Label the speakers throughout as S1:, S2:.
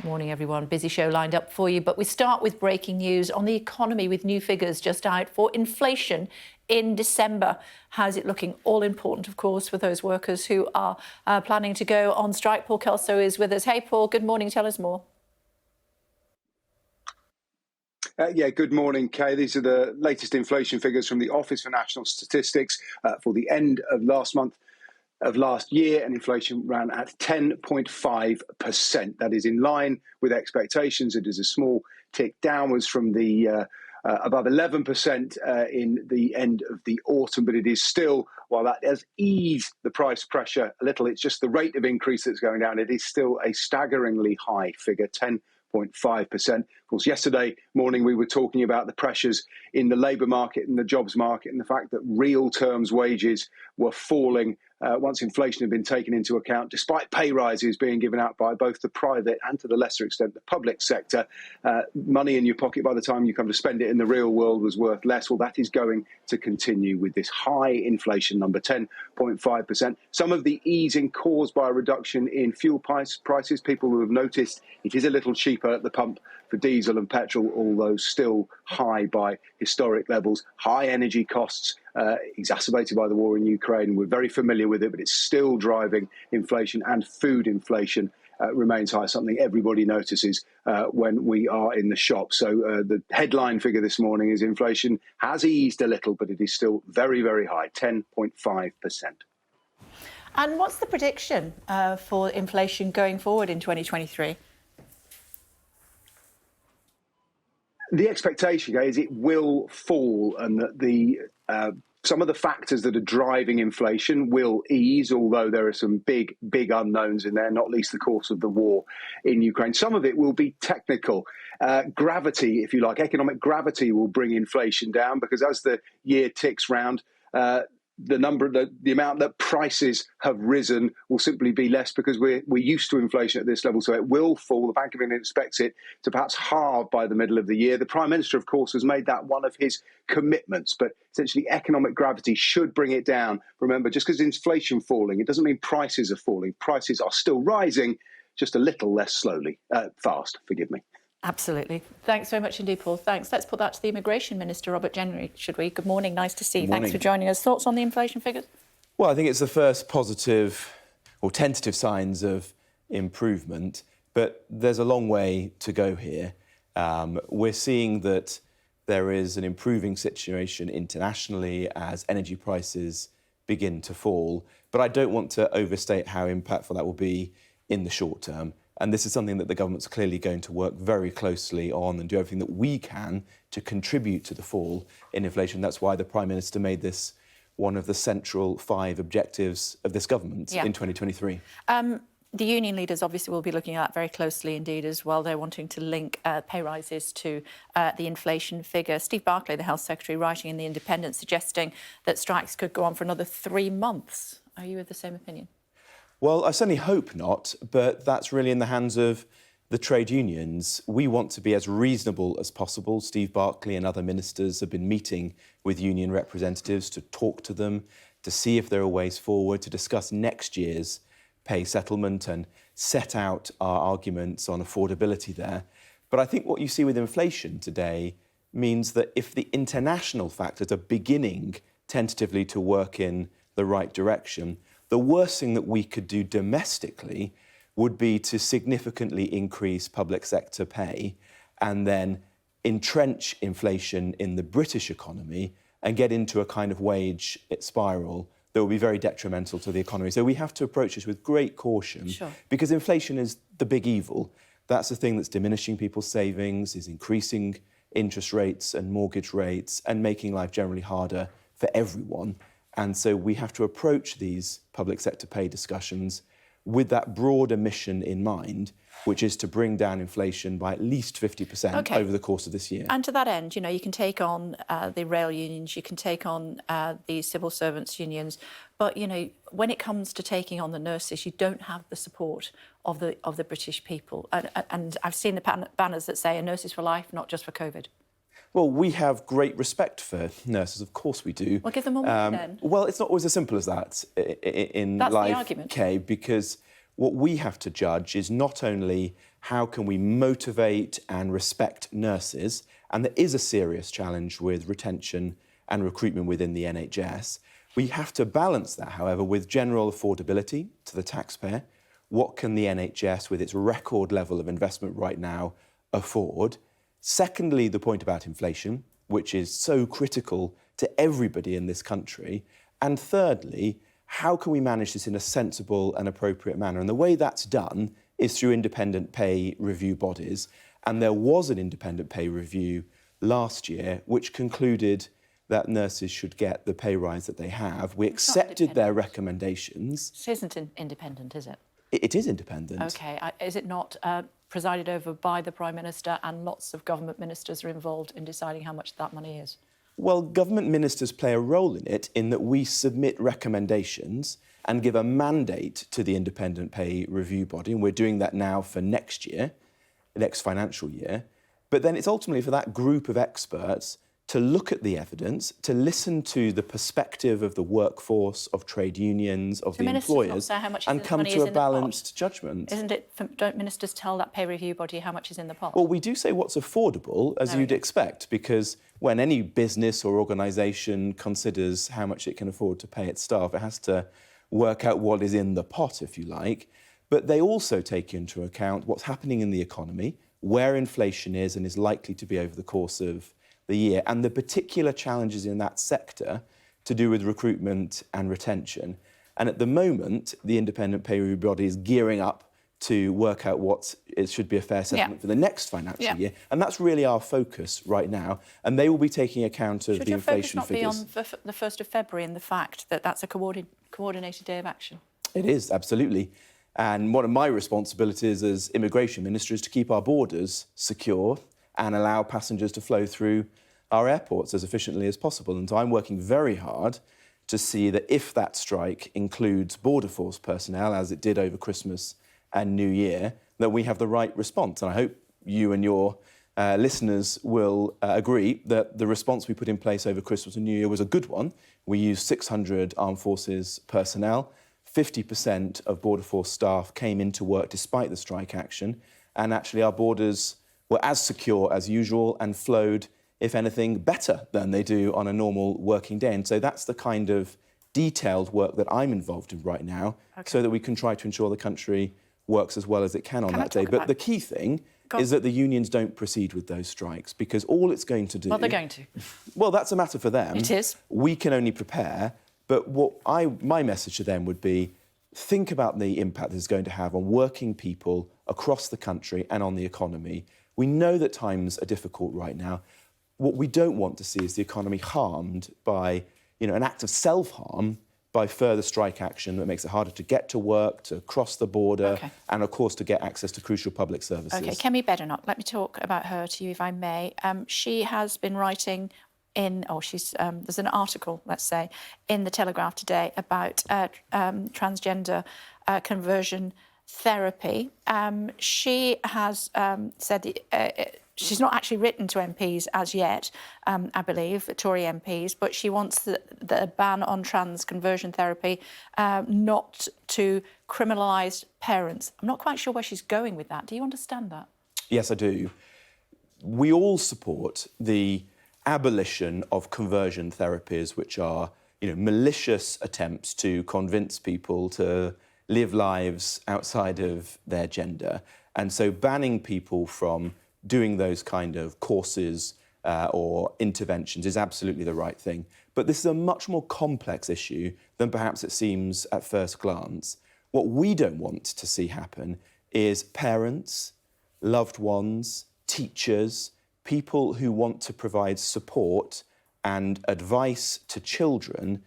S1: Morning, everyone. Busy show lined up for you, but we start with breaking news on the economy with new figures just out for inflation in December. How's it looking? All important, of course, for those workers who are planning to go on strike. Paul Kelso is with us. Hey, Paul, good morning. Tell us more.
S2: Good morning, Kay. These are the latest inflation figures from the Office for National Statistics for the end of last year, and inflation ran at 10.5%. That is in line with expectations. It is a small tick downwards from the above 11% in the end of the autumn, but it is still, while that has eased the price pressure a little, it's just the rate of increase that's going down. It is still a staggeringly high figure, 10.5%. Of course, yesterday morning we were talking about the pressures in the labour market and the jobs market and the fact that real terms wages were falling once inflation had been taken into account, despite pay rises being given out by both the private and, to the lesser extent, the public sector. Money in your pocket by the time you come to spend it in the real world was worth less. Well, that is going to continue with this high inflation number, 10.5%. Some of the easing caused by a reduction in fuel prices. People will have noticed it is a little cheaper at the pump for diesel and petrol, although still high by historic levels. High energy costs, exacerbated by the war in Ukraine. We're very familiar with it, but it's still driving inflation, and food inflation remains high, something everybody notices when we are in the shop. So the headline figure this morning is inflation has eased a little, but it is still very, very high, 10.5%.
S1: And what's the prediction for inflation going forward in 2023?
S2: The expectation is it will fall, and that some of the factors that are driving inflation will ease, although there are some big unknowns in there, not least the course of the war in Ukraine. Some of it will be technical. Gravity, if you like, economic gravity will bring inflation down, because as the year ticks round, the amount that prices have risen will simply be less, because we're used to inflation at this level. So it will fall. The Bank of England expects it to perhaps halve by the middle of the year. The Prime Minister, of course, has made that one of his commitments, but essentially economic gravity should bring it down. Remember, just because inflation falling, it doesn't mean prices are falling. Prices are still rising, just a little less fast, forgive me.
S1: Absolutely. Thanks very much indeed, Paul. Thanks. Let's put that to the Immigration Minister, Robert Jennery, should we? Good morning. Nice to see you. Thanks for joining us. Thoughts on the inflation figures?
S3: Well, I think it's the first positive or tentative signs of improvement, but there's a long way to go here. We're seeing that there is an improving situation internationally as energy prices begin to fall, but I don't want to overstate how impactful that will be in the short term. And this is something that the government's clearly going to work very closely on and do everything that we can to contribute to the fall in inflation. That's why the Prime Minister made this one of the central 5 objectives of this government in 2023.
S1: The union leaders obviously will be looking at that very closely indeed as well. They're wanting to link pay rises to the inflation figure. Steve Barclay, the Health Secretary, writing in The Independent, suggesting that strikes could go on for another 3 months. Are you of the same opinion?
S3: Well, I certainly hope not, but that's really in the hands of the trade unions. We want to be as reasonable as possible. Steve Barclay and other ministers have been meeting with union representatives to talk to them, to see if there are ways forward, to discuss next year's pay settlement and set out our arguments on affordability there. But I think what you see with inflation today means that if the international factors are beginning tentatively to work in the right direction, the worst thing that we could do domestically would be to significantly increase public sector pay and then entrench inflation in the British economy and get into a kind of wage spiral that will be very detrimental to the economy. So we have to approach this with great caution, because inflation is the big evil. That's the thing that's diminishing people's savings, is increasing interest rates and mortgage rates and making life generally harder for everyone. And so we have to approach these public sector pay discussions with that broader mission in mind, which is to bring down inflation by at least 50% over the course of this year.
S1: And to that end, you know, you can take on the rail unions, you can take on the civil servants unions, but, you know, when it comes to taking on the nurses, you don't have the support of the British people. And I've seen the banners that say nurses for life, not just for COVID.
S3: Well, we have great respect for nurses, of course we do.
S1: Well, give them more money then.
S3: Well, it's not always as simple as that in
S1: That's
S3: life,
S1: the argument.
S3: Kay, because what we have to judge is not only how can we motivate and respect nurses? And there is a serious challenge with retention and recruitment within the NHS. We have to balance that, however, with general affordability to the taxpayer. What can the NHS, with its record level of investment right now, afford? Secondly, the point about inflation, which is so critical to everybody in this country. And thirdly, how can we manage this in a sensible and appropriate manner? And the way that's done is through independent pay review bodies. And there was an independent pay review last year which concluded that nurses should get the pay rise that they have. We accepted their recommendations.
S1: It isn't independent, is it?
S3: It is independent.
S1: OK. Is it not presided over by the Prime Minister, and lots of government ministers are involved in deciding how much that money is?
S3: Well, government ministers play a role in it in that we submit recommendations and give a mandate to the independent pay review body, and we're doing that now for next year, the next financial year. But then it's ultimately for that group of experts to look at the evidence, to listen to the perspective of the workforce, of trade unions, of the employers, and come to a balanced judgment.
S1: Isn't it? Don't ministers tell that pay review body how much is in the pot?
S3: Well, we do say what's affordable, as you'd expect, because when any business or organisation considers how much it can afford to pay its staff, it has to work out what is in the pot, if you like. But they also take into account what's happening in the economy, where inflation is and is likely to be over the course of the year, and the particular challenges in that sector to do with recruitment and retention. And at the moment, the independent pay review body is gearing up to work out what it should be a fair settlement for the next financial year. And that's really our focus right now. And they will be taking account of the inflation figures.
S1: Should your focus not be on the 1st of February and the fact that that's a coordinated day of action?
S3: It is, absolutely. And one of my responsibilities as Immigration Minister is to keep our borders secure and allow passengers to flow through our airports as efficiently as possible. And so I'm working very hard to see that if that strike includes Border Force personnel, as it did over Christmas and New Year, that we have the right response. And I hope you and your listeners will agree that the response we put in place over Christmas and New Year was a good one. We used 600 Armed Forces personnel. 50% of Border Force staff came into work despite the strike action. And actually our borders were as secure as usual and flowed, if anything, better than they do on a normal working day. And so that's the kind of detailed work that I'm involved in right now, so that we can try to ensure the country works as well as it can on that day. But the key thing is that the unions don't proceed with those strikes, because all it's going to do...
S1: Well, they're going to.
S3: Well, that's a matter for them.
S1: It is.
S3: We can only prepare. But my message to them would be, think about the impact this is going to have on working people across the country and on the economy. We know that times are difficult right now. What we don't want to see is the economy harmed by, an act of self-harm by further strike action that makes it harder to get to work, to cross the border, and, of course, to get access to crucial public services.
S1: OK, Kemi Badenoch, let me talk about her to you, if I may. She has been writing there's an article, let's say, in the Telegraph today about transgender conversion therapy. She has said she's not actually written to MPs as yet, I believe, Tory MPs, but she wants the ban on trans conversion therapy not to criminalise parents. I'm not quite sure where she's going with that. Do you understand that?
S3: Yes, I do. We all support the abolition of conversion therapies, which are, malicious attempts to convince people to live lives outside of their gender. And so banning people from doing those kind of courses or interventions is absolutely the right thing. But this is a much more complex issue than perhaps it seems at first glance. What we don't want to see happen is parents, loved ones, teachers, people who want to provide support and advice to children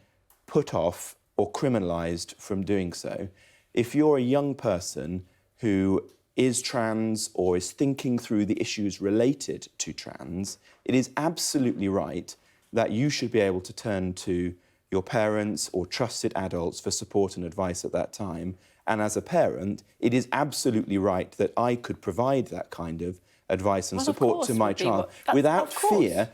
S3: put off or criminalised from doing so. If you're a young person who is trans or is thinking through the issues related to trans, it is absolutely right that you should be able to turn to your parents or trusted adults for support and advice at that time. And as a parent, it is absolutely right that I could provide that kind of advice and support to my child without fear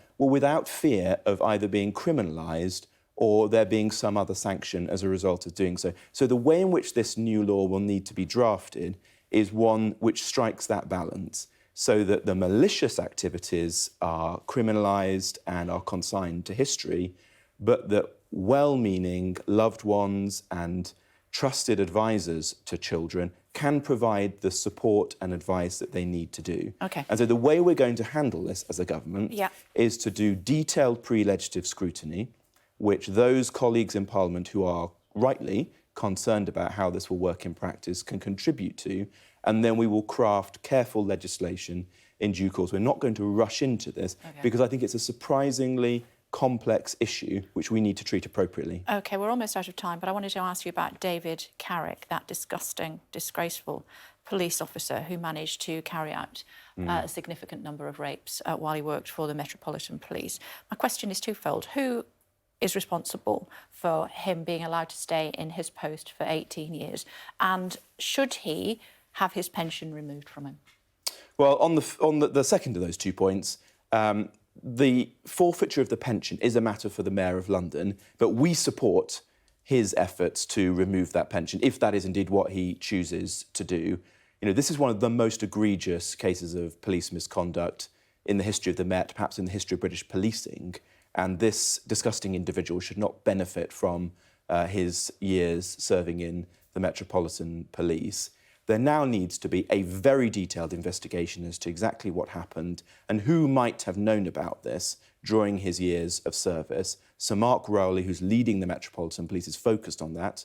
S3: of either being criminalised or there being some other sanction as a result of doing so. So the way in which this new law will need to be drafted is one which strikes that balance so that the malicious activities are criminalised and are consigned to history, but that well-meaning loved ones and trusted advisors to children can provide the support and advice that they need to do.
S1: Okay.
S3: And so the way we're going to handle this as a government is to do detailed pre-legislative scrutiny, which those colleagues in Parliament who are rightly concerned about how this will work in practice can contribute to, and then we will craft careful legislation in due course. We're not going to rush into this because I think it's a surprisingly complex issue which we need to treat appropriately.
S1: OK, we're almost out of time, but I wanted to ask you about David Carrick, that disgusting, disgraceful police officer who managed to carry out a significant number of rapes while he worked for the Metropolitan Police. My question is twofold. Who is responsible for him being allowed to stay in his post for 18 years? And should he have his pension removed from him?
S3: Well, on the second of those 2 points, the forfeiture of the pension is a matter for the Mayor of London, but we support his efforts to remove that pension, if that is indeed what he chooses to do. You know, this is one of the most egregious cases of police misconduct in the history of the Met, perhaps in the history of British policing, and this disgusting individual should not benefit from his years serving in the Metropolitan Police. There now needs to be a very detailed investigation as to exactly what happened and who might have known about this during his years of service. Sir Mark Rowley, who's leading the Metropolitan Police, is focused on that.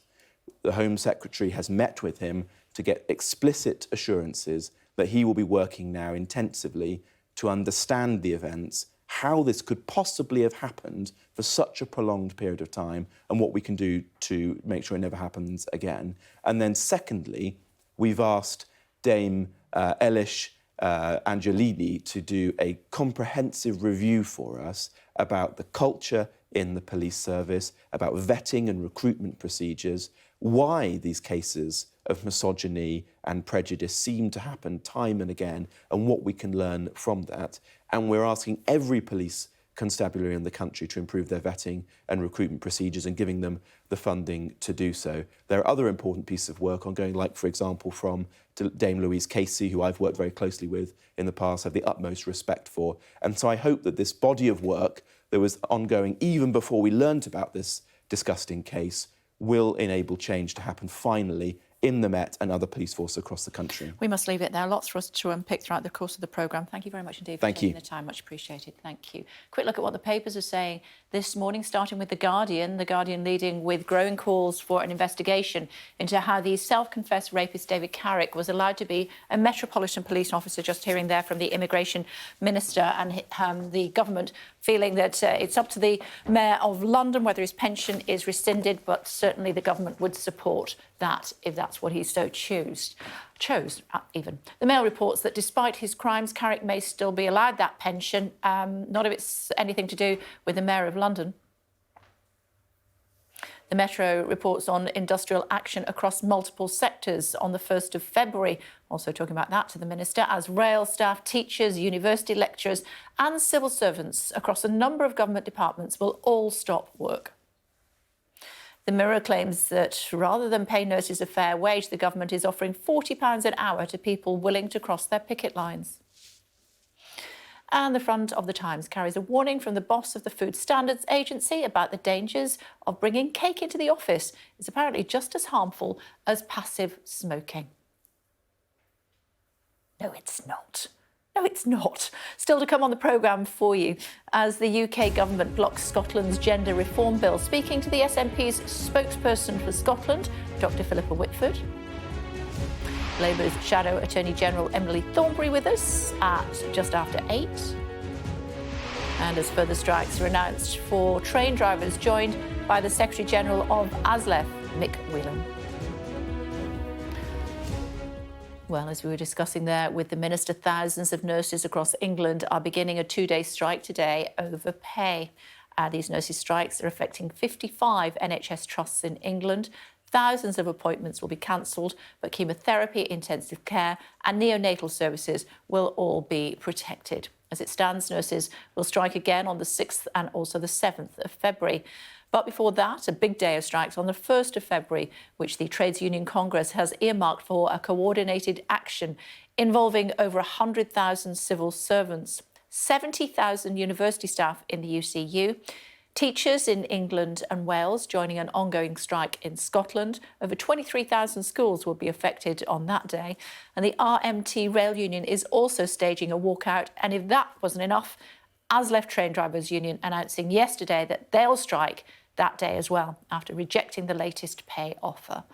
S3: The Home Secretary has met with him to get explicit assurances that he will be working now intensively to understand the events, how this could possibly have happened for such a prolonged period of time, and what we can do to make sure it never happens again. And then secondly, we've asked Dame Elish Angelini to do a comprehensive review for us about the culture in the police service, about vetting and recruitment procedures, why these cases of misogyny and prejudice seem to happen time and again, and what we can learn from that. And we're asking every police constabulary in the country to improve their vetting and recruitment procedures and giving them the funding to do so. There are other important pieces of work ongoing, like, for example, from Dame Louise Casey, who I've worked very closely with in the past, have the utmost respect for. And so I hope that this body of work that was ongoing even before we learnt about this disgusting case will enable change to happen finally in the Met and other police forces across the country.
S1: We must leave it there. Lots for us to unpick throughout the course of the programme. Thank you very much indeed for taking the time. Much appreciated. Thank you. Quick look at what the papers are saying this morning, starting with The Guardian. The Guardian leading with growing calls for an investigation into how the self-confessed rapist David Carrick was allowed to be a Metropolitan Police officer. Just hearing there from the Immigration Minister and the government feeling that it's up to the Mayor of London whether his pension is rescinded, but certainly the government would support that if that's what he so chose. The Mail reports that despite his crimes, Carrick may still be allowed that pension, not if it's anything to do with the Mayor of London. The Metro reports on industrial action across multiple sectors on the 1st of February, also talking about that to the Minister, as rail staff, teachers, university lecturers and civil servants across a number of government departments will all stop work. The Mirror claims that rather than pay nurses a fair wage, the government is offering £40 an hour to people willing to cross their picket lines. And the front of the Times carries a warning from the boss of the Food Standards Agency about the dangers of bringing cake into the office. It's apparently just as harmful as passive smoking. No, it's not. No, it's not. Still to come on the programme for you, as the UK government blocks Scotland's gender reform bill. Speaking to the SNP's spokesperson for Scotland, Dr Philippa Whitford. Labour's Shadow Attorney General Emily Thornberry with us at just after 8. And as further strikes are announced for train drivers, joined by the Secretary General of ASLEF, Mick Whelan. Well, as we were discussing there with the Minister, thousands of nurses across England are beginning a 2-day strike today over pay. These nurses' strikes are affecting 55 NHS trusts in England. Thousands of appointments will be cancelled, but chemotherapy, intensive care and neonatal services will all be protected. As it stands, nurses will strike again on the 6th and also the 7th of February. But before that, a big day of strikes on the 1st of February, which the Trades Union Congress has earmarked for a coordinated action involving over 100,000 civil servants, 70,000 university staff in the UCU, teachers in England and Wales joining an ongoing strike in Scotland. Over 23,000 schools will be affected on that day. And the RMT Rail Union is also staging a walkout. And if that wasn't enough, ASLEF Train Drivers Union announcing yesterday that they'll strike that day as well after rejecting the latest pay offer.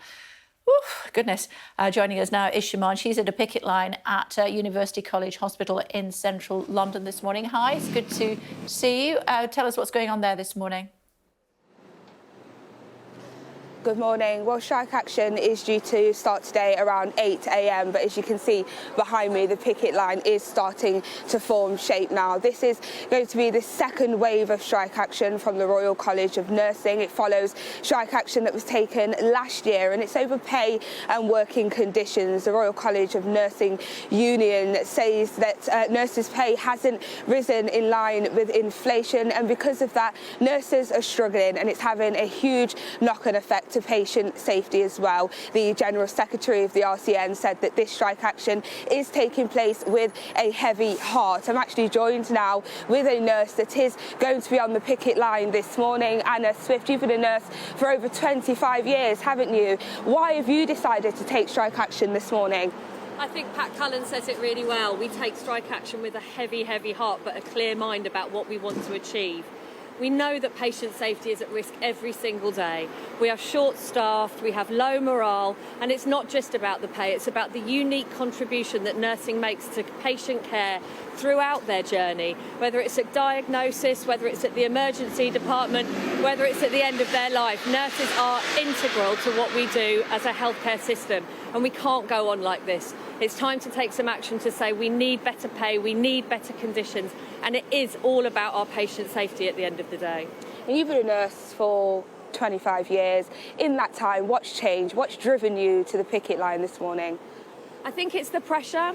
S1: Oof, goodness. Joining us now is Shimon. She's at a picket line at University College Hospital in central London this morning. Hi, it's good to see you. Tell us what's going on there this morning.
S4: Good morning. Well, strike action is due to start today around 8 a.m. But as you can see behind me, the picket line is starting to form shape now. This is going to be the second wave of strike action from the Royal College of Nursing. It follows strike action that was taken last year, and it's over pay and working conditions. The Royal College of Nursing Union says that nurses' pay hasn't risen in line with inflation, and because of that, nurses are struggling, and it's having a huge knock-on effect to patient safety as well. The General Secretary of the RCN said that this strike action is taking place with a heavy heart. I'm actually joined now with a nurse that is going to be on the picket line this morning. Anna Swift, you've been a nurse for over 25 years, haven't you? Why have you decided to take strike action this morning?
S5: I think Pat Cullen says it really well. We take strike action with a heavy, heavy heart, but a clear mind about what we want to achieve. We know that patient safety is at risk every single day. We are short-staffed, we have low morale, and it's not just about the pay, it's about the unique contribution that nursing makes to patient care throughout their journey, whether it's at diagnosis, whether it's at the emergency department, whether it's at the end of their life. Nurses are integral to what we do as a healthcare system, and we can't go on like this. It's time to take some action to say we need better pay, we need better conditions, and it is all about our patient safety at the end of the day.
S4: And you've been a nurse for 25 years. In that time, what's changed? What's driven you to the picket line this morning?
S5: I think it's the pressure.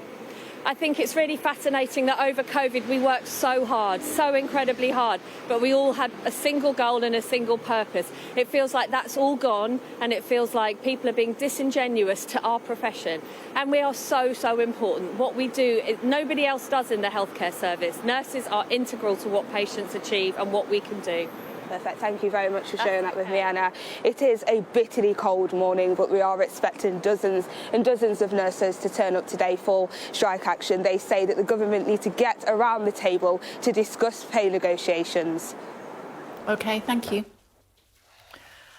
S5: I think it's really fascinating that over COVID we worked so hard, so incredibly hard, but we all had a single goal and a single purpose. It feels like that's all gone, and it feels like people are being disingenuous to our profession. And we are so, so important. What we do, nobody else does in the healthcare service. Nurses are integral to what patients achieve and what we can do.
S4: Perfect. Thank you very much for sharing that with me, Anna. It is a bitterly cold morning, but we are expecting dozens and dozens of nurses to turn up today for strike action. They say that the government need to get around the table to discuss pay negotiations.
S1: OK, thank you.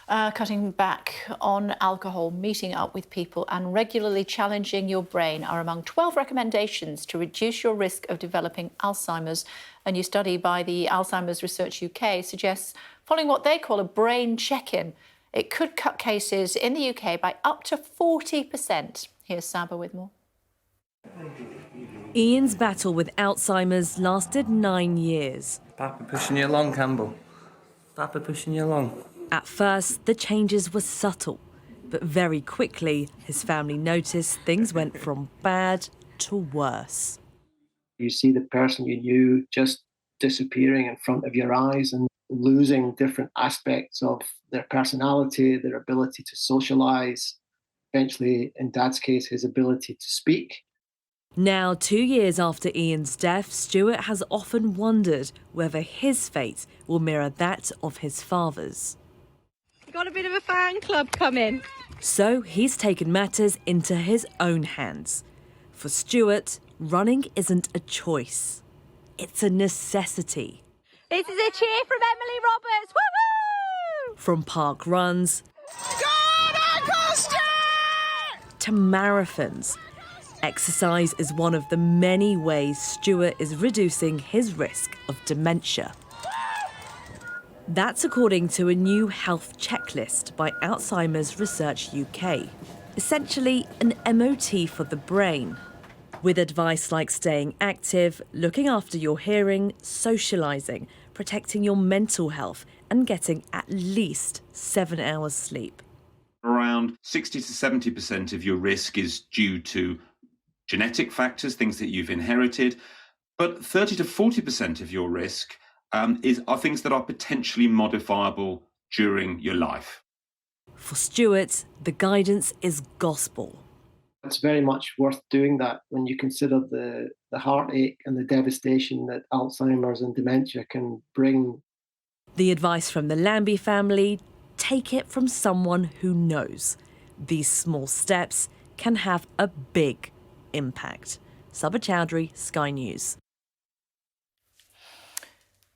S1: Cutting back on alcohol, meeting up with people and regularly challenging your brain are among 12 recommendations to reduce your risk of developing Alzheimer's. A new study by the Alzheimer's Research UK suggests following what they call a brain check-in, it could cut cases in the UK by up to 40%. Here's Saba with more.
S6: Ian's battle with Alzheimer's lasted 9 years.
S7: Papa pushing you along, Campbell. Papa pushing you along.
S6: At first, the changes were subtle, but very quickly, his family noticed things went from bad to worse.
S8: You see the person you knew just disappearing in front of your eyes and losing different aspects of their personality, their ability to socialise, eventually, in Dad's case, his ability to speak.
S6: Now, 2 years after Ian's death, Stuart has often wondered whether his fate will mirror that of his father's.
S9: Got a bit of a fan club coming.
S6: So he's taken matters into his own hands. For Stuart, running isn't a choice. It's a necessity.
S9: This is a cheer from Emily Roberts. Woohoo!
S6: From park runs to marathons, exercise is one of the many ways Stuart is reducing his risk of dementia. That's according to a new health checklist by Alzheimer's Research UK. Essentially, an MOT for the brain, with advice like staying active, looking after your hearing, socialising, protecting your mental health, and getting at least 7 hours sleep.
S10: Around 60 to 70% of your risk is due to genetic factors, things that you've inherited, but 30 to 40% of your risk are things that are potentially modifiable during your life.
S6: For Stuart, the guidance is gospel.
S8: It's very much worth doing that when you consider the heartache and the devastation that Alzheimer's and dementia can bring.
S6: The advice from the Lambie family, take it from someone who knows. These small steps can have a big impact. Sabah Chowdhury, Sky News.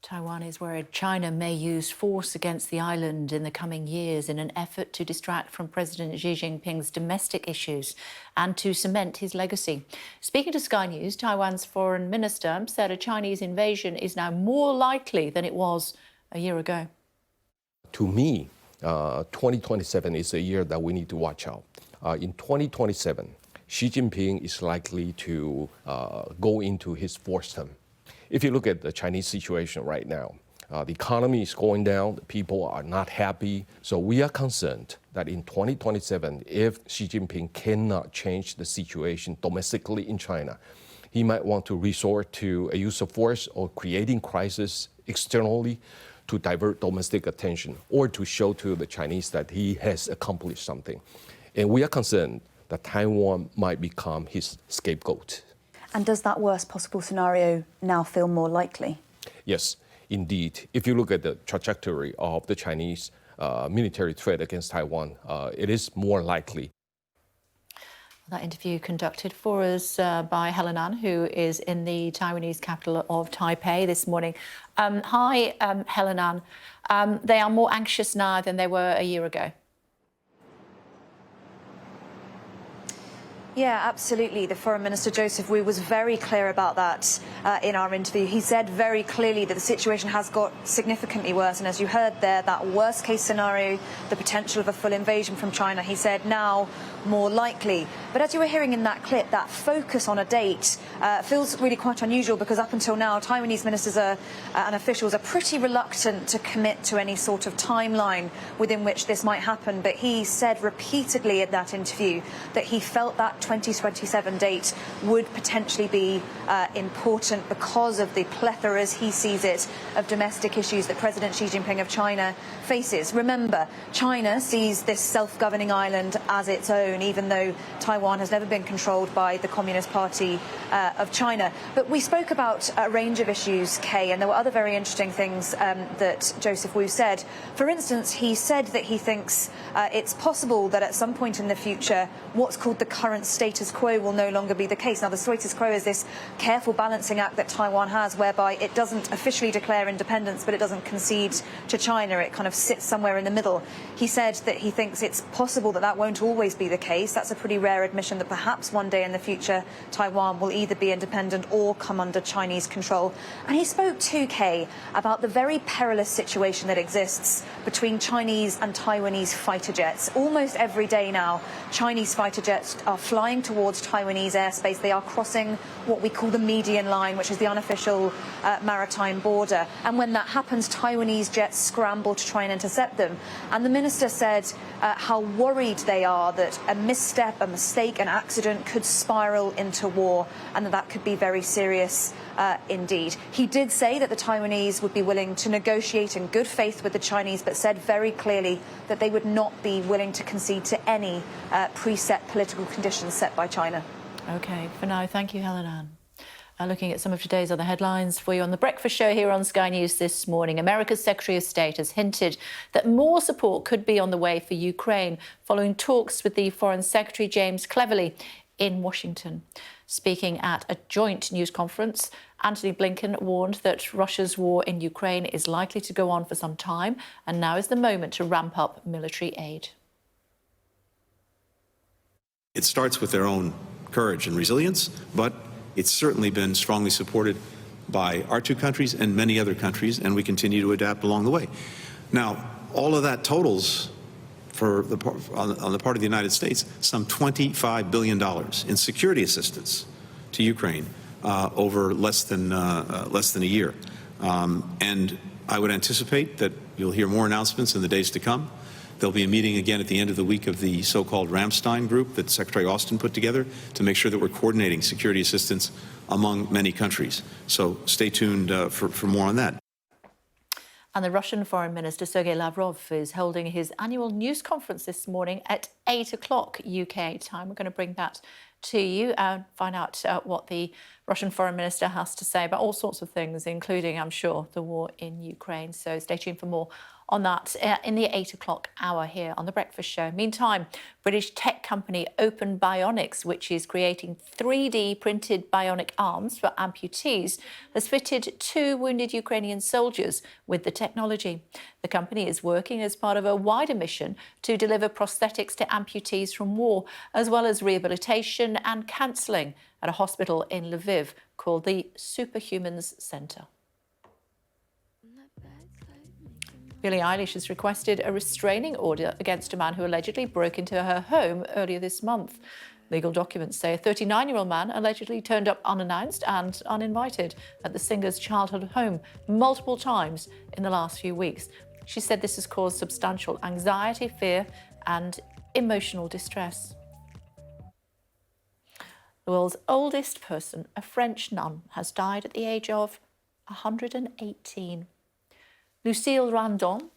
S1: Taiwan is worried China may use force against the island in the coming years in an effort to distract from President Xi Jinping's domestic issues and to cement his legacy. Speaking to Sky News, Taiwan's foreign minister said a Chinese invasion is now more likely than it was a year ago.
S11: To me, 2027 is a year that we need to watch out. In 2027, Xi Jinping is likely to go into his fourth term. If you look at the Chinese situation right now, the economy is going down, the people are not happy. So we are concerned that in 2027, if Xi Jinping cannot change the situation domestically in China, he might want to resort to a use of force or creating crisis externally to divert domestic attention or to show to the Chinese that he has accomplished something. And we are concerned that Taiwan might become his scapegoat.
S12: And does that worst possible scenario now feel more likely?
S11: Yes, indeed. If you look at the trajectory of the Chinese military threat against Taiwan, it is more likely.
S1: That interview conducted for us by Helen An, who is in the Taiwanese capital of Taipei this morning. Hi, Helen An. They are more anxious now than they were a year ago.
S12: Yeah, absolutely. The Foreign Minister, Joseph Wu, was very clear about that in our interview. He said very clearly that the situation has got significantly worse. And as you heard there, that worst case scenario, the potential of a full invasion from China, he said now more likely. But as you were hearing in that clip, that focus on a date feels really quite unusual because up until now, Taiwanese ministers and officials are pretty reluctant to commit to any sort of timeline within which this might happen. But he said repeatedly in that interview that he felt that 2027 date would potentially be important because of the plethora, as he sees it, of domestic issues that President Xi Jinping of China faces. Remember, China sees this self-governing island as its own, even though Taiwan has never been controlled by the Communist Party of China. But we spoke about a range of issues, Kay, and there were other very interesting things that Joseph Wu said. For instance, he said that he thinks it's possible that at some point in the future, what's called the current status quo will no longer be the case. Now, the status quo is this careful balancing act that Taiwan has whereby it doesn't officially declare independence, but it doesn't concede to China. It kind of sits somewhere in the middle. He said that he thinks it's possible that that won't always be the case. That's a pretty rare admission that perhaps one day in the future, Taiwan will either be independent or come under Chinese control. And he spoke too, Kay, about the very perilous situation that exists between Chinese and Taiwanese fighter jets. Almost every day now, Chinese fighter jets are flying towards Taiwanese airspace. They are crossing what we call the median line, which is the unofficial maritime border. And when that happens, Taiwanese jets scramble to try and intercept them. And the minister said how worried they are that a misstep, a mistake, an accident could spiral into war, and that could be very serious indeed. He did say that the Taiwanese would be willing to negotiate in good faith with the Chinese, but said very clearly that they would not be willing to concede to any preset political conditions set by China.
S1: OK, for now, thank you, Helen Ann. Looking at some of today's other headlines for you on The Breakfast Show here on Sky News this morning. America's Secretary of State has hinted that more support could be on the way for Ukraine following talks with the Foreign Secretary James Cleverly in Washington. Speaking at a joint news conference, Antony Blinken warned that Russia's war in Ukraine is likely to go on for some time, and now is the moment to ramp up military aid.
S13: It starts with their own courage and resilience, but it's certainly been strongly supported by our two countries and many other countries, and we continue to adapt along the way. Now, all of that totals, on the part of the United States, some $25 billion in security assistance to Ukraine over less than a year. And I would anticipate that you'll hear more announcements in the days to come. There'll be a meeting again at the end of the week of the so-called Ramstein group that Secretary Austin put together to make sure that we're coordinating security assistance among many countries. So stay tuned for more on that.
S1: And the Russian Foreign Minister Sergei Lavrov is holding his annual news conference this morning at 8 o'clock UK time. We're going to bring that to you and find out what the Russian Foreign Minister has to say about all sorts of things, including, I'm sure, the war in Ukraine. So stay tuned for more on that in the 8 o'clock hour here on The Breakfast Show. Meantime, British tech company Open Bionics, which is creating 3D printed bionic arms for amputees, has fitted 2 wounded Ukrainian soldiers with the technology. The company is working as part of a wider mission to deliver prosthetics to amputees from war, as well as rehabilitation and counselling at a hospital in Lviv called the Superhumans Centre. Billie Eilish has requested a restraining order against a man who allegedly broke into her home earlier this month. Legal documents say a 39-year-old man allegedly turned up unannounced and uninvited at the singer's childhood home multiple times in the last few weeks. She said this has caused substantial anxiety, fear and emotional distress. The world's oldest person, a French nun, has died at the age of 118. Lucille Randon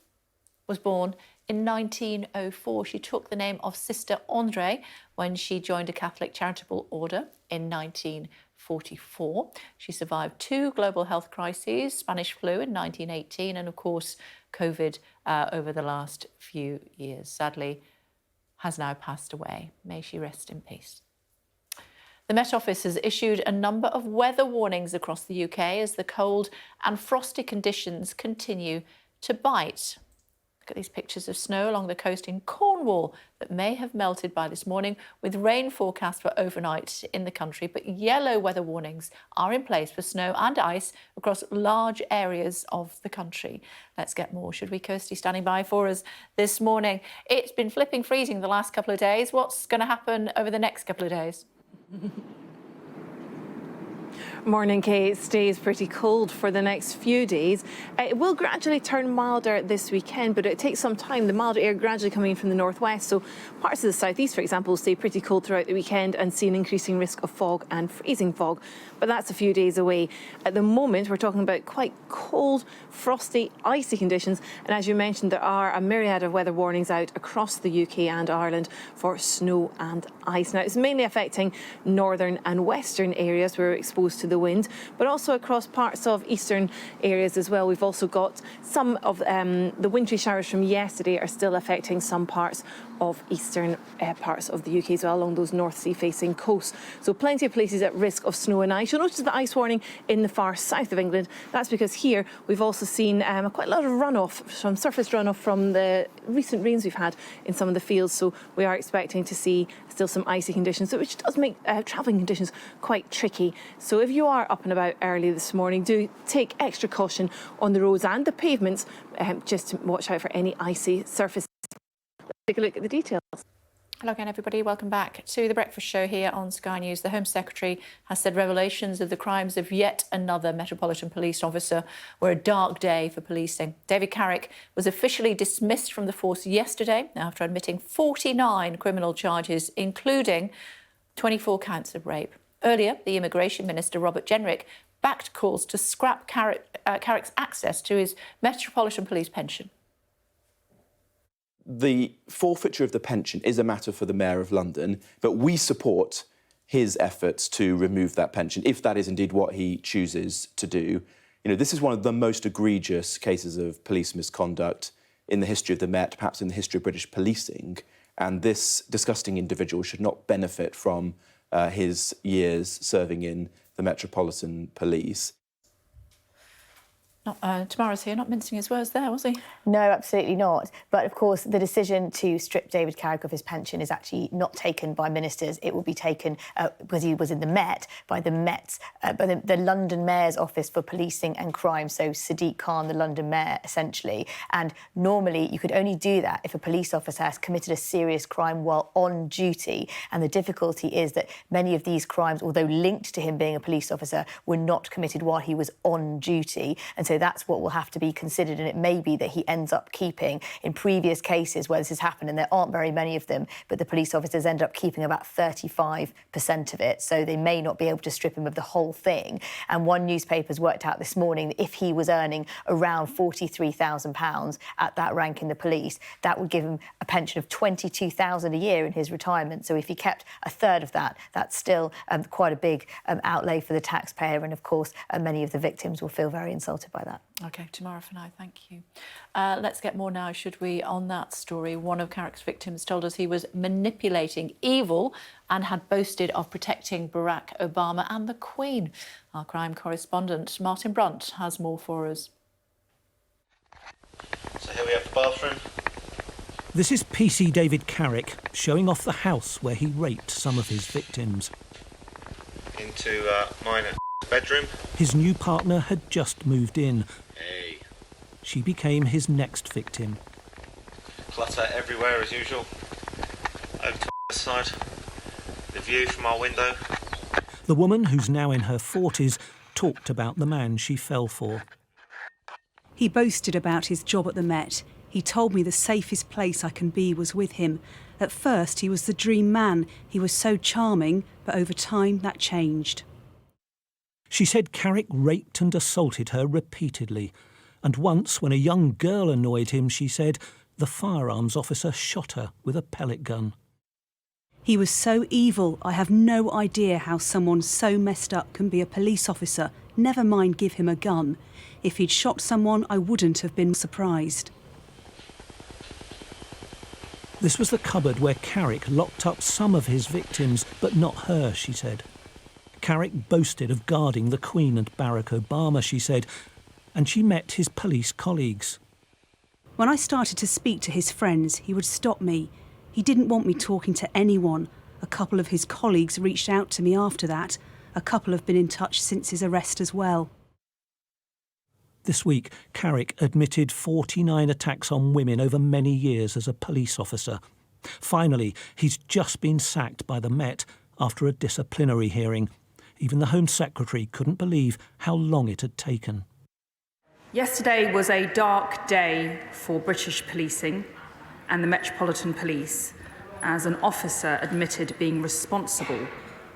S1: was born in 1904. She took the name of Sister André when she joined a Catholic charitable order in 1944. She survived 2 global health crises, Spanish flu in 1918 and, of course, COVID over the last few years. Sadly, has now passed away. May she rest in peace. The Met Office has issued a number of weather warnings across the UK as the cold and frosty conditions continue to bite. Look at these pictures of snow along the coast in Cornwall that may have melted by this morning, with rain forecast for overnight in the country. But yellow weather warnings are in place for snow and ice across large areas of the country. Let's get more, should we? Kirsty standing by for us this morning. It's been flipping freezing the last couple of days. What's going to happen over the next couple of days?
S14: Morning, Kay. It stays pretty cold for the next few days. It will gradually turn milder this weekend, but it takes some time. The milder air gradually coming in from the northwest, so parts of the southeast, for example, will stay pretty cold throughout the weekend and see an increasing risk of fog and freezing fog. But that's a few days away. At the moment, we're talking about quite cold, frosty, icy conditions. And as you mentioned, there are a myriad of weather warnings out across the UK and Ireland for snow and ice. Now, it's mainly affecting northern and western areas where we're exposed to the wind, but also across parts of eastern areas as well. We've also got some of the wintry showers from yesterday are still affecting some parts of eastern parts of the UK as well, along those North Sea facing coasts. So plenty of places at risk of snow and ice. You'll notice the ice warning in the far south of England. That's because here we've also seen quite a lot of runoff, some surface runoff from the recent rains we've had in some of the fields. So we are expecting to see still some icy conditions, which does make travelling conditions quite tricky. So if you are up and about early this morning, do take extra caution on the roads and the pavements, just to watch out for any icy surfaces. Let's take a look at the details.
S1: Hello again, everybody. Welcome back to The Breakfast Show here on Sky News. The Home Secretary has said revelations of the crimes of yet another Metropolitan Police officer were a dark day for policing. David Carrick was officially dismissed from the force yesterday after admitting 49 criminal charges, including 24 counts of rape. Earlier, the Immigration Minister, Robert Jenrick, backed calls to scrap Carrick's access to his Metropolitan Police pension.
S3: The forfeiture of the pension is a matter for the Mayor of London, but we support his efforts to remove that pension, if that is indeed what he chooses to do. You know, this is one of the most egregious cases of police misconduct in the history of the Met, perhaps in the history of British policing, and this disgusting individual should not benefit from his years serving in the Metropolitan Police.
S1: Tamara's here, not mincing his words there, was he?
S15: No, absolutely not. But of course, the decision to strip David Carrick of his pension is actually not taken by ministers. It will be taken, because he was in the Met, by the London Mayor's Office for Policing and Crime, so Sadiq Khan, the London Mayor, essentially. And normally you could only do that if a police officer has committed a serious crime while on duty. And the difficulty is that many of these crimes, although linked to him being a police officer, were not committed while he was on duty. And so so that's what will have to be considered, and it may be that he ends up keeping, in previous cases where this has happened, and there aren't very many of them, but the police officers end up keeping about 35% of it, so they may not be able to strip him of the whole thing. And one newspaper's worked out this morning that if he was earning around £43,000 at that rank in the police, that would give him a pension of £22,000 a year in his retirement. So if he kept a third of that, that's still quite a big outlay for the taxpayer, and of course many of the victims will feel very insulted by that.
S1: OK, Tamara for now, thank you. Let's get more now, should we, on that story. One of Carrick's victims told us he was manipulating evil and had boasted of protecting Barack Obama and the Queen. Our crime correspondent Martin Brunt has more for us.
S16: So here we have the bathroom.
S17: This is PC David Carrick showing off the house where he raped some of his victims.
S16: Into mine bedroom.
S17: His new partner had just moved in.
S16: Hey.
S17: She became his next victim.
S16: Clutter everywhere as usual. Over to the side. The view from our window.
S17: The woman, who's now in her 40s, talked about the man she fell for.
S18: He boasted about his job at the Met. He told me the safest place I can be was with him. At first, he was the dream man. He was so charming, but over time, that changed.
S17: She said Carrick raped and assaulted her repeatedly. And once, when a young girl annoyed him, she said the firearms officer shot her with a pellet gun.
S18: He was so evil, I have no idea how someone so messed up can be a police officer, never mind give him a gun. If he'd shot someone, I wouldn't have been surprised.
S17: This was the cupboard where Carrick locked up some of his victims, but not her, she said. Carrick boasted of guarding the Queen and Barack Obama, she said, and she met his police colleagues.
S18: When I started to speak to his friends, he would stop me. He didn't want me talking to anyone. A couple of his colleagues reached out to me after that. A couple have been in touch since his arrest as well.
S17: This week, Carrick admitted 49 attacks on women over many years as a police officer. Finally, he's just been sacked by the Met after a disciplinary hearing. Even the Home Secretary couldn't believe how long it had taken.
S19: Yesterday was a dark day for British policing and the Metropolitan Police, as an officer admitted being responsible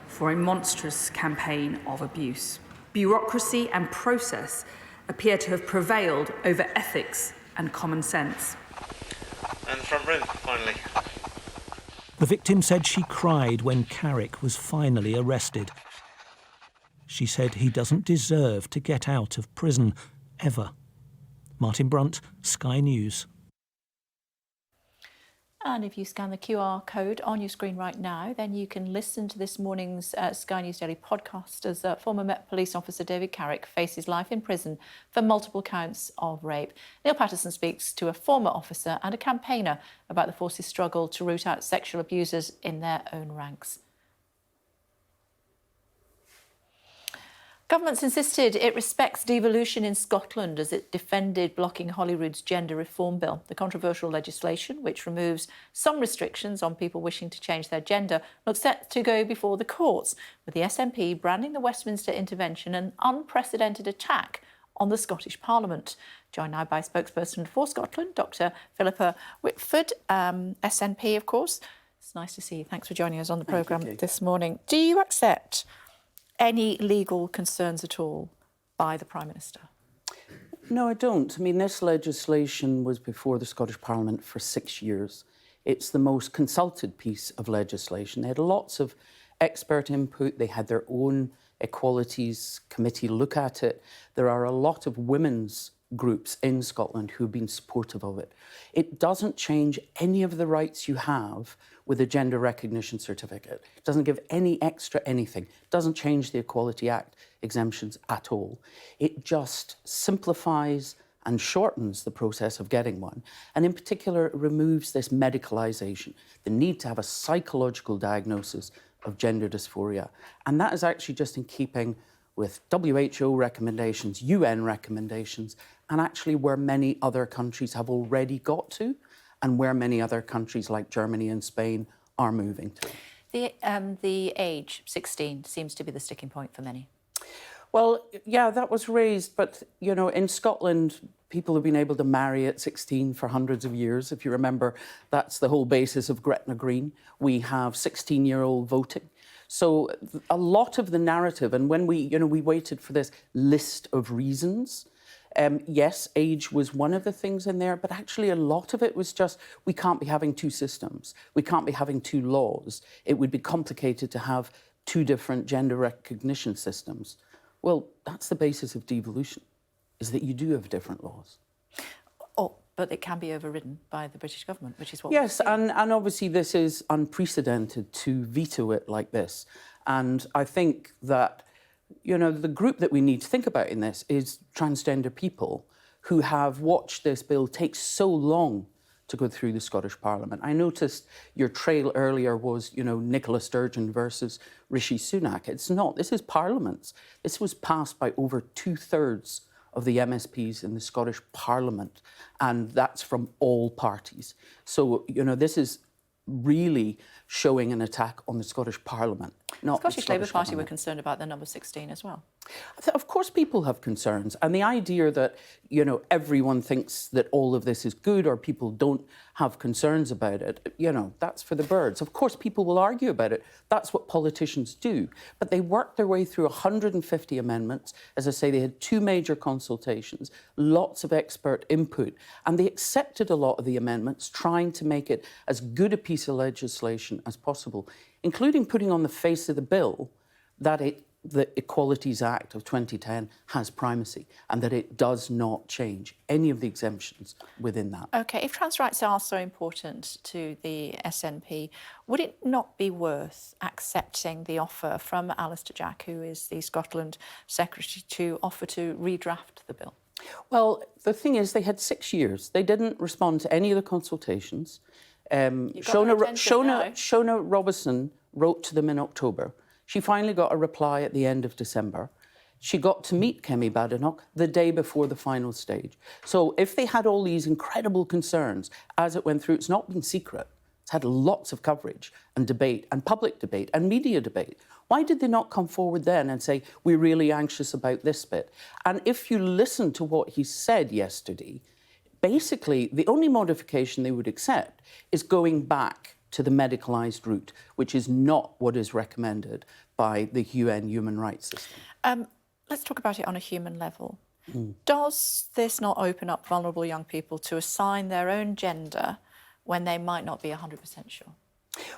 S19: for a monstrous campaign of abuse. Bureaucracy and process appear to have prevailed over ethics and common sense.
S16: And the front room, finally.
S17: The victim said she cried when Carrick was finally arrested. She said he doesn't deserve to get out of prison, ever. Martin Brunt, Sky News.
S1: And if you scan the QR code on your screen right now, then you can listen to this morning's Sky News Daily podcast as former Met Police officer David Carrick faces life in prison for multiple counts of rape. Neil Patterson speaks to a former officer and a campaigner about the force's struggle to root out sexual abusers in their own ranks. Government's insisted it respects devolution in Scotland as it defended blocking Holyrood's gender reform bill. The controversial legislation, which removes some restrictions on people wishing to change their gender, looks set to go before the courts, with the SNP branding the Westminster intervention an unprecedented attack on the Scottish Parliament. Joined now by spokesperson for Scotland, Dr Philippa Whitford, SNP, of course. It's nice to see you. Thanks for joining us on the programme this morning. Do you accept any legal concerns at all by the Prime Minister?
S20: No, I don't. I mean, this legislation was before the Scottish Parliament for 6 years. It's the most consulted piece of legislation. They had lots of expert input. They had their own Equalities Committee look at it. There are a lot of women's groups in Scotland who have been supportive of it. It doesn't change any of the rights you have with a gender recognition certificate. It doesn't give any extra anything. It doesn't change the Equality Act exemptions at all. It just simplifies and shortens the process of getting one. And in particular, it removes this medicalisation, the need to have a psychological diagnosis of gender dysphoria. And that is actually just in keeping with WHO recommendations, UN recommendations, and actually where many other countries have already got to, and where many other countries like Germany and Spain are moving to.
S1: The age, 16, seems to be the sticking point for many.
S20: Well, yeah, that was raised, but, you know, in Scotland, people have been able to marry at 16 for hundreds of years. If you remember, that's the whole basis of Gretna Green. We have 16-year-old voting. So a lot of the narrative, and when we waited for this list of reasons, yes, age was one of the things in there, but actually a lot of it was just, we can't be having two systems. We can't be having two laws. It would be complicated to have two different gender recognition systems. Well, that's the basis of devolution, is that you do have different laws.
S1: Oh, but it can be overridden by the British government, which is what
S20: Yes, and obviously this is unprecedented to veto it like this. And I think that, you know, the group that we need to think about in this is transgender people who have watched this bill take so long to go through the Scottish Parliament. I noticed your trail earlier was, you know, Nicola Sturgeon versus Rishi Sunak. It's not. This is Parliament's. This was passed by over 2/3 of the MSPs in the Scottish Parliament, and that's from all parties. So, you know, this is really showing an attack on the Scottish Parliament. Not
S1: the Scottish Labour Party
S20: government.
S1: were concerned about the number 16 as well.
S20: Of course people have concerns, and the idea that, you know, everyone thinks that all of this is good or people don't have concerns about it, you know, that's for the birds. Of course people will argue about it. That's what politicians do. But they worked their way through 150 amendments. As I say, they had 2 major consultations, lots of expert input, and they accepted a lot of the amendments, trying to make it as good a piece of legislation as possible, including putting on the face of the bill that the Equalities Act of 2010 has primacy and that it does not change any of the exemptions within that.
S1: OK, if trans rights are so important to the SNP, would it not be worth accepting the offer from Alistair Jack, who is the Scotland Secretary, to offer to redraft the bill?
S20: Well, the thing is, they had 6 years. They didn't respond to any of the consultations. Shona Robertson wrote to them in October. She finally got a reply at the end of December. She got to meet Kemi Badenoch the day before the final stage. So if they had all these incredible concerns as it went through, it's not been secret. It's had lots of coverage and debate and public debate and media debate. Why did they not come forward then and say, we're really anxious about this bit? And if you listen to what he said yesterday, basically the only modification they would accept is going back to the medicalised route, which is not what is recommended by the UN human rights system.
S1: Let's talk about it on a human level. Does this not open up vulnerable young people to assign their own gender when they might not be 100% sure?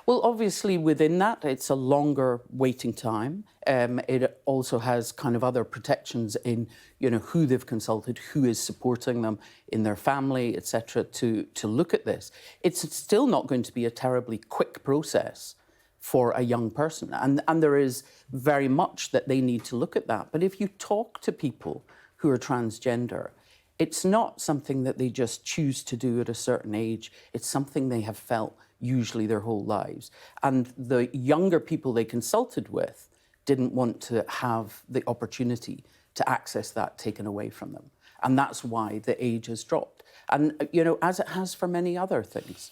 S20: Well, obviously within that, it's a longer waiting time. It also has kind of other protections in, you know, who they've consulted, who is supporting them in their family, etc., to look at this. It's still not going to be a terribly quick process for a young person. And there is very much that they need to look at that. But if you talk to people who are transgender, it's not something that they just choose to do at a certain age. It's something they have felt usually their whole lives. And the younger people they consulted with didn't want to have the opportunity to access that taken away from them. And that's why the age has dropped. And, you know, as it has for many other things.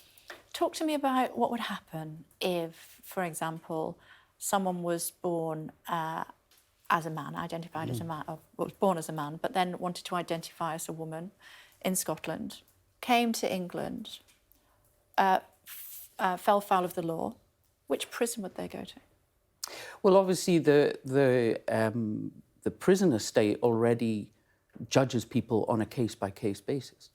S1: Talk to me about what would happen if, for example, someone was born as a man, identified as a man, or was born as a man, but then wanted to identify as a woman in Scotland, came to England, fell foul of the law. Which prison would they go to?
S20: Well, obviously, the prison estate already judges people on a case-by-case basis.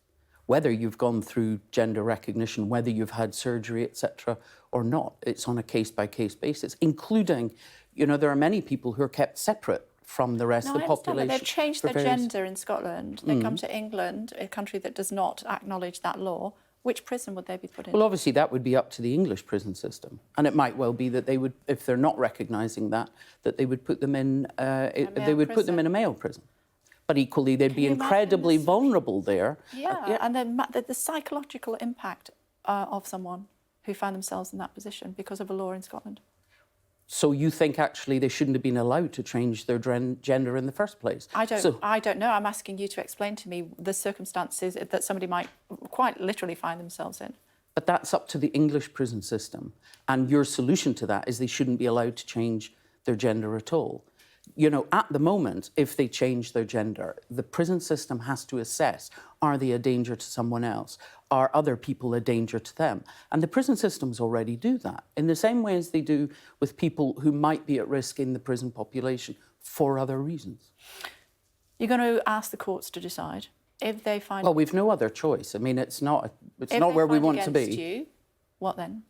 S20: Whether you've gone through gender recognition, whether you've had surgery, etc., or not, it's on a case-by-case basis, including, you know, there are many people who are kept separate from the rest of the population.
S1: They've changed their gender in Scotland. They come to England, a country that does not acknowledge that law. Which prison would they be put in?
S20: Well, obviously, that would be up to the English prison system. And it might well be that they would, if they're not recognising that, that they would put them in, put them in a male prison. But equally, they'd be incredibly vulnerable there.
S1: Yeah, and then the psychological impact of someone who found themselves in that position because of a law in Scotland.
S20: So you think actually they shouldn't have been allowed to change their gender in the first place?
S1: I don't know. I'm asking you to explain to me the circumstances that somebody might quite literally find themselves in.
S20: But that's up to the English prison system. And your solution to that is they shouldn't be allowed to change their gender at all. You know, at the moment, if they change their gender, the prison system has to assess, are they a danger to someone else? Are other people a danger to them? And the prison systems already do that, in the same way as they do with people who might be at risk in the prison population for other reasons.
S1: You're going to ask the courts to decide if they find...
S20: Well, we've no other choice. I mean, it's not where we want to be.
S1: You, what then?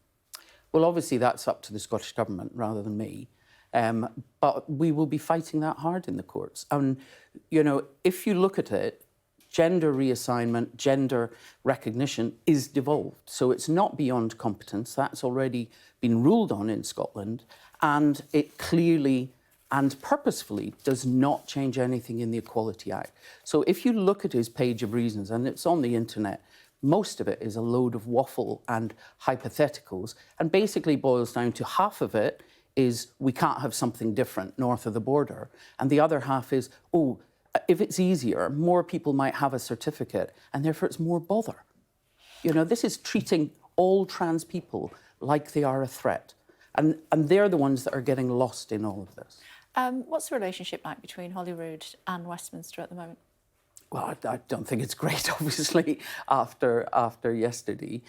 S20: Well, obviously, that's up to the Scottish Government rather than me. But we will be fighting that hard in the courts. And, you know, if you look at it, gender reassignment, gender recognition is devolved. So it's not beyond competence. That's already been ruled on in Scotland. And it clearly and purposefully does not change anything in the Equality Act. So if you look at his page of reasons, and it's on the internet, most of it is a load of waffle and hypotheticals, and basically boils down to half of it is we can't have something different north of the border, and the other half is, oh, if it's easier, more people might have a certificate, and therefore it's more bother. You know, this is treating all trans people like they are a threat, and they're the ones that are getting lost in all of this.
S1: What's the relationship like between Holyrood and Westminster at the moment?
S20: Well, I don't think it's great, obviously, after yesterday.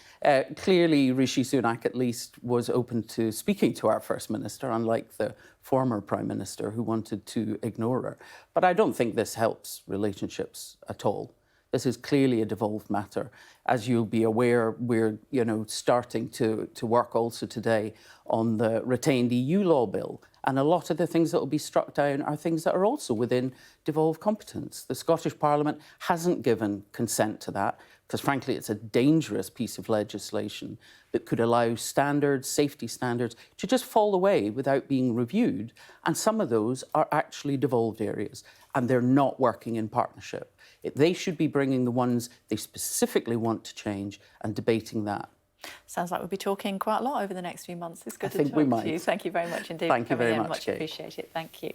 S20: Clearly, Rishi Sunak, at least, was open to speaking to our First Minister, unlike the former Prime Minister who wanted to ignore her. But I don't think this helps relationships at all. This is clearly a devolved matter. As you'll be aware, we're starting to work also today on the retained EU law bill. And a lot of the things that will be struck down are things that are also within devolved competence. The Scottish Parliament hasn't given consent to that because, frankly, it's a dangerous piece of legislation that could allow standards, safety standards, to just fall away without being reviewed. And some of those are actually devolved areas, and they're not working in partnership. They should be bringing the ones they specifically want to change and debating that.
S1: Sounds like we'll be talking quite a lot over the next few months. It's good to
S20: talk
S1: to you. Thank you very much indeed.
S20: Thank you very much,
S1: Much
S20: Kate.
S1: appreciated. Thank you.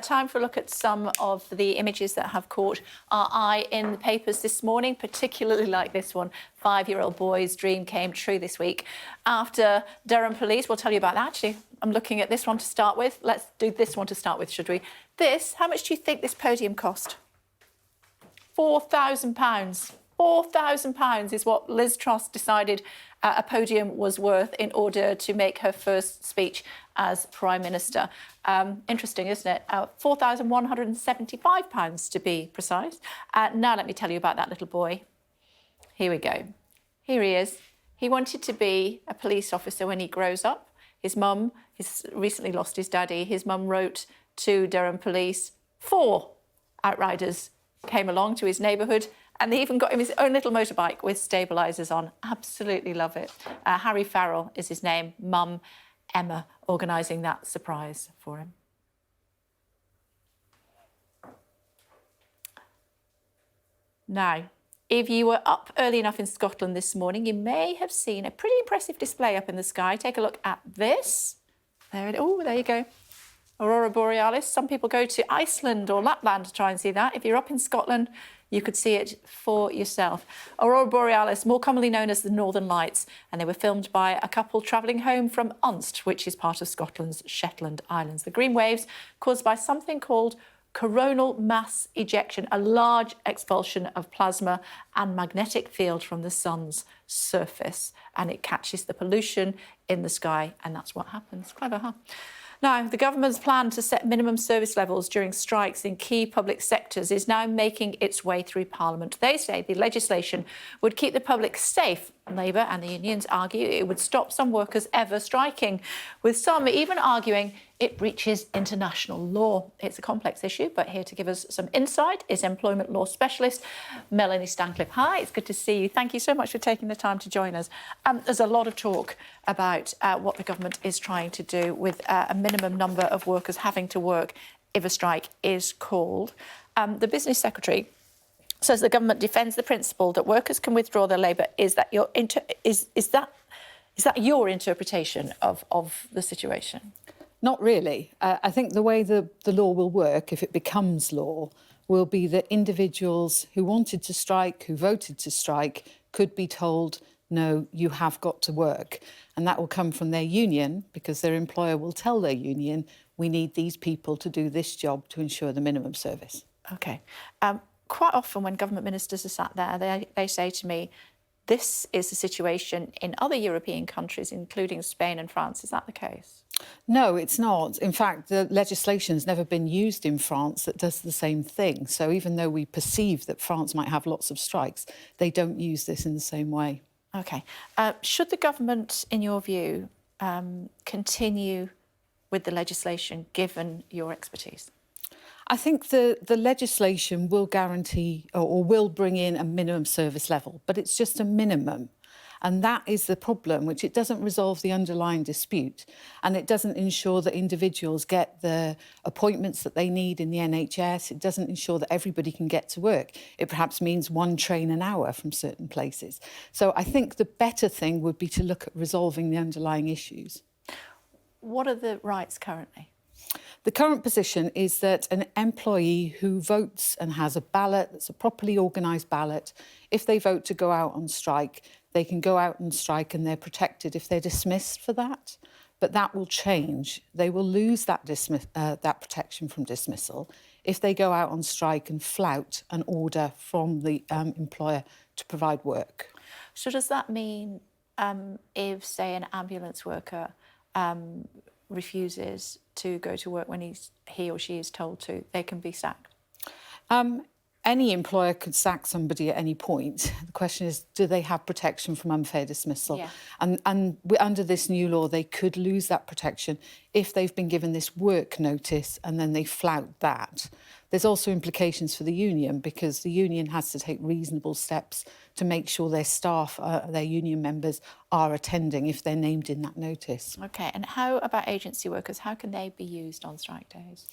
S1: Time for a look at some of the images that have caught our eye in the papers this morning, particularly like this one. 5-year-old boy's dream came true this week after Durham Police. We'll tell you about that. Actually, I'm looking at this one to start with. Let's do this one to start with, should we? This, how much do you think this podium cost? £4,000. £4,000 is what Liz Truss decided a podium was worth in order to make her first speech as Prime Minister. Interesting, isn't it? £4,175 to be precise. Now let me tell you about that little boy. Here we go. Here he is. He wanted to be a police officer when he grows up. His mum, he's recently lost his daddy. His mum wrote to Durham Police. 4 outriders came along to his neighbourhood, and they even got him his own little motorbike with stabilisers on. Absolutely love it. Harry Farrell is his name. Mum, Emma, organising that surprise for him. Now, if you were up early enough in Scotland this morning, you may have seen a pretty impressive display up in the sky. Take a look at this. There you go. Aurora Borealis. Some people go to Iceland or Lapland to try and see that. If you're up in Scotland, you could see it for yourself. Aurora Borealis, more commonly known as the Northern Lights, and they were filmed by a couple travelling home from Unst, which is part of Scotland's Shetland Islands. The green waves caused by something called coronal mass ejection, a large expulsion of plasma and magnetic field from the sun's surface, and it catches the pollution in the sky, and that's what happens. Clever, huh? Now, the government's plan to set minimum service levels during strikes in key public sectors is now making its way through Parliament. They say the legislation would keep the public safe. Labour and the unions argue it would stop some workers ever striking, with some even arguing it breaches international law. It's a complex issue, but here to give us some insight is employment law specialist Melanie Stancliffe. Hi, it's good to see you. Thank you so much for taking the time to join us. There's a lot of talk about what the government is trying to do with a minimum number of workers having to work if a strike is called. The Business Secretary says the government defends the principle that workers can withdraw their labour. Is that your your interpretation of the situation?
S21: Not really. I think the way the law will work, if it becomes law, will be that individuals who wanted to strike, who voted to strike, could be told, no, you have got to work. And that will come from their union, because their employer will tell their union, we need these people to do this job to ensure the minimum service.
S1: OK. Quite often when government ministers are sat there, they say to me, this is the situation in other European countries, including Spain and France. Is that the case?
S21: No, it's not. In fact, the legislation's never been used in France that does the same thing. So even though we perceive that France might have lots of strikes, they don't use this in the same way.
S1: OK. Should the government, in your view, continue with the legislation, given your expertise?
S21: I think the legislation will guarantee or will bring in a minimum service level, but it's just a minimum. And that is the problem, which it doesn't resolve the underlying dispute, and it doesn't ensure that individuals get the appointments that they need in the NHS. It doesn't ensure that everybody can get to work. It perhaps means one train an hour from certain places. So I think the better thing would be to look at resolving the underlying issues.
S1: What are the rights currently?
S21: The current position is that an employee who votes and has a ballot that's a properly organised ballot, if they vote to go out on strike, they can go out on strike and they're protected if they're dismissed for that. But that will change. They will lose that protection from dismissal if they go out on strike and flout an order from the employer to provide work.
S1: So does that mean if, say, an ambulance worker refuses to go to work when he or she is told to, they can be sacked?
S21: Any employer could sack somebody at any point. The question is, do they have protection from unfair dismissal?
S1: Yeah.
S21: And under this new law, they could lose that protection if they've been given this work notice and then they flout that. There's also implications for the union, because the union has to take reasonable steps to make sure their staff, their union members, are attending if they're named in that notice.
S1: OK, and how about agency workers? How can they be used on strike days?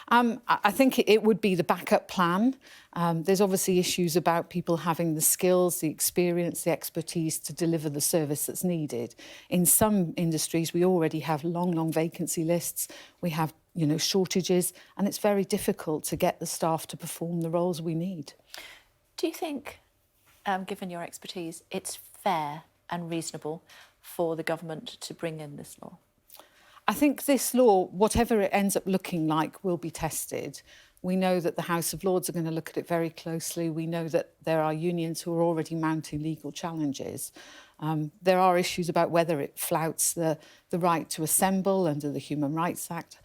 S21: I think it would be the backup plan. There's obviously issues about people having the skills, the experience, the expertise to deliver the service that's needed. In some industries, we already have long vacancy lists. We have shortages, and it's very difficult to get the staff to perform the roles we need.
S1: Do you think, given your expertise, it's fair and reasonable for the government to bring in this law?
S21: I think this law, whatever it ends up looking like, will be tested. We know that the House of Lords are going to look at it very closely. We know that there are unions who are already mounting legal challenges. There are issues about whether it flouts the right to assemble under the Human Rights Act.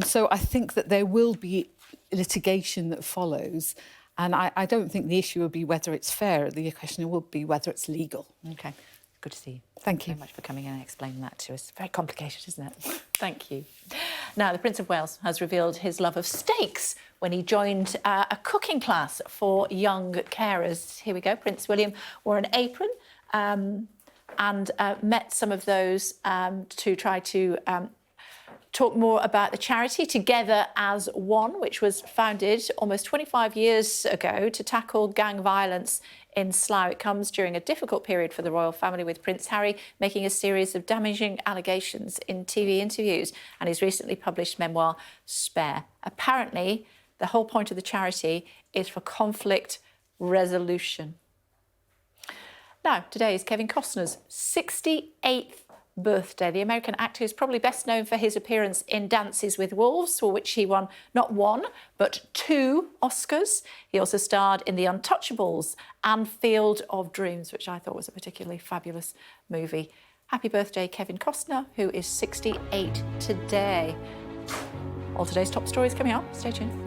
S21: So I think that there will be litigation that follows. And I don't think the issue will be whether it's fair. The question will be whether it's legal.
S1: OK. Good to see you.
S21: Thank you
S1: very much for coming in and explaining that to us. Very complicated, isn't it? Thank you. Now, the Prince of Wales has revealed his love of steaks when he joined a cooking class for young carers. Here we go. Prince William wore an apron and met some of those to try to talk more about the charity Together as One, which was founded almost 25 years ago to tackle gang violence in Slough. It comes during a difficult period for the royal family, with Prince Harry making a series of damaging allegations in TV interviews and his recently published memoir, Spare. Apparently, the whole point of the charity is for conflict resolution. Now, today is Kevin Costner's 68th birthday. The American actor is probably best known for his appearance in Dances with Wolves, for which he won not one, but 2 Oscars. He also starred in The Untouchables and Field of Dreams, which I thought was a particularly fabulous movie. Happy birthday, Kevin Costner, who is 68 today. All today's top stories coming up. Stay tuned.